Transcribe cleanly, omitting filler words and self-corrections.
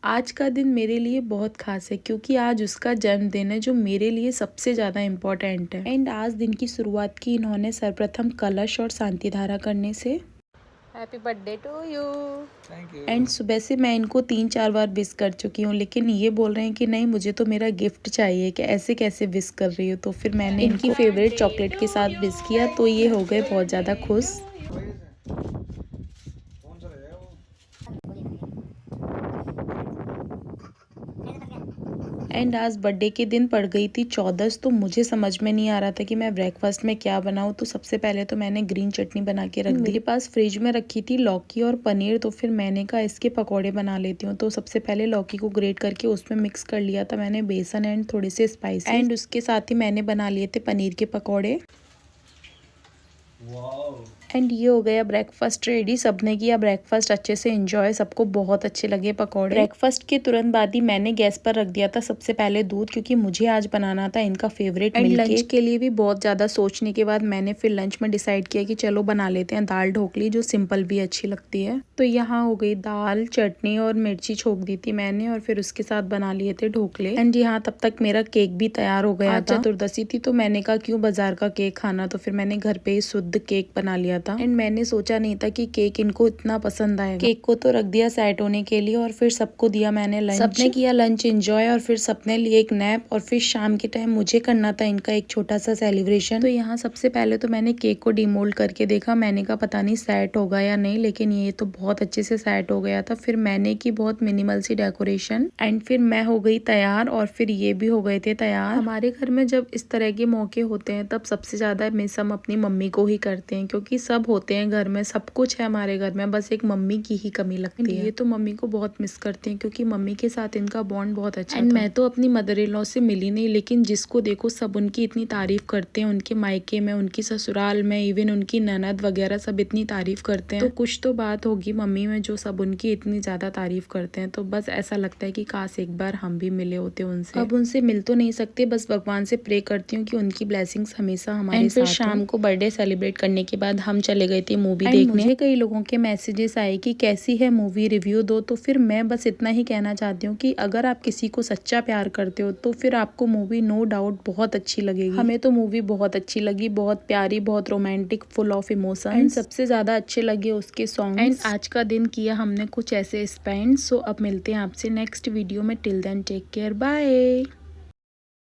आज का दिन मेरे लिए बहुत खास है क्योंकि आज उसका जन्मदिन है जो मेरे लिए सबसे ज़्यादा इम्पोर्टेंट है। एंड आज दिन की शुरुआत की इन्होंने सर्वप्रथम कलश और शांति धारा करने से। Happy birthday to you. Thank you. And सुबह से मैं इनको 3-4 बार विश कर चुकी हूँ, लेकिन ये बोल रहे हैं कि नहीं मुझे तो मेरा गिफ्ट चाहिए, कि ऐसे कैसे विश कर रही हो। तो फिर मैंने इनकी फेवरेट चॉकलेट के साथ विश किया तो ये हो गए बहुत ज़्यादा खुश। कौन सा रहेगा वो? एंड आज बर्थडे के दिन पड़ गई थी 14, तो मुझे समझ में नहीं आ रहा था कि मैं ब्रेकफास्ट में क्या बनाऊं। तो सबसे पहले तो मैंने ग्रीन चटनी बना के रख दी। मेरे पास फ्रिज में रखी थी लौकी और पनीर, तो फिर मैंने कहा इसके पकौड़े बना लेती हूँ। तो सबसे पहले लौकी को ग्रेट करके उसमें मिक्स कर लिया था मैंने बेसन एंड थोड़े से स्पाइस, एंड उसके साथ ही मैंने बना लिए थे पनीर के पकौड़े। एंड ये हो गया ब्रेकफास्ट रेडी। सबने किया ब्रेकफास्ट अच्छे से एंजॉय, सबको बहुत अच्छे लगे पकौड़े। ब्रेकफास्ट के तुरंत बाद ही मैंने गैस पर रख दिया था सबसे पहले दूध, क्योंकि मुझे आज बनाना था इनका फेवरेट मिल्क केक। लंच के लिए भी बहुत ज्यादा सोचने के बाद मैंने फिर लंच में डिसाइड किया कि चलो बना लेते हैं दाल ढोकली, जो सिंपल भी अच्छी लगती है। तो यहाँ हो गई दाल, चटनी और मिर्ची छोक दी थी मैंने, और फिर उसके साथ बना लिए थे ढोकले। एंड यहाँ तब तक मेरा केक भी तैयार हो गया था। चतुर्दशी थी तो मैंने कहा क्यों बाजार का केक खाना, तो फिर मैंने घर पे ही शुद्ध केक बना लिया था। एंड मैंने सोचा नहीं था कि केक इनको इतना पसंद आएगा। केक को तो रख दिया सेट होने के लिए, और फिर सबको दिया मैंने लंच। सबने किया लंच एंजॉय, और फिर सबने लिए एक नैप, और फिर शाम के टाइम मुझे करना था इनका एक छोटा सा सेलिब्रेशन। तो यहाँ सबसे पहले तो मैंने केक को डिमोल्ड करके देखा, मैंने कहा पता नहीं सेट होगा या नहीं, लेकिन ये तो बहुत अच्छे से सेट हो गया था। फिर मैंने की बहुत मिनिमल सी डेकोरेशन, एंड फिर मैं हो गई तैयार, और फिर ये भी हो गए थे तैयार। हमारे घर में जब इस तरह के मौके होते हैं तब सबसे ज्यादा मिस हम अपनी मम्मी को ही करते हैं, क्योंकि सब होते हैं घर में, सब कुछ है हमारे घर में, बस एक मम्मी की ही कमी लगती है। ये तो मम्मी को बहुत मिस करते हैं क्योंकि मम्मी के साथ इनका बॉन्ड बहुत अच्छा था। मैं तो अपनी मदर इन लॉ से मिली नहीं, लेकिन जिसको देखो सब उनकी इतनी तारीफ करते हैं, उनके मायके में, उनकी ससुराल में, इवन उनकी ननद वगैरह सब इतनी तारीफ करते हैं। तो कुछ तो बात होगी मम्मी में जो सब उनकी इतनी ज्यादा तारीफ करते हैं। तो बस ऐसा लगता है कि काश एक बार हम भी मिले होते उनसे। अब उनसे मिल तो नहीं सकते, बस भगवान से प्रे करती हूँ कि उनकी ब्लेसिंग्स हमेशा हमारे साथ हो। शाम को बर्थडे सेलिब्रेट करने के बाद हम चले गए थे मूवी देखने। मुझे कई लोगों के मैसेजेस आए कि कैसी है मूवी, रिव्यू दो। तो फिर मैं बस इतना ही कहना चाहती हूँ कि अगर आप किसी को सच्चा प्यार करते हो तो फिर आपको मूवी नो डाउट बहुत अच्छी लगेगी। हमें तो मूवी बहुत अच्छी लगी, बहुत प्यारी, बहुत romantic, full of emotion, and सबसे ज्यादा अच्छे लगे उसके सॉन्ग। एंड आज का दिन किया हमने कुछ ऐसे स्पेंड। सो अब मिलते हैं आपसे नेक्स्ट वीडियो में। Till then take care, bye.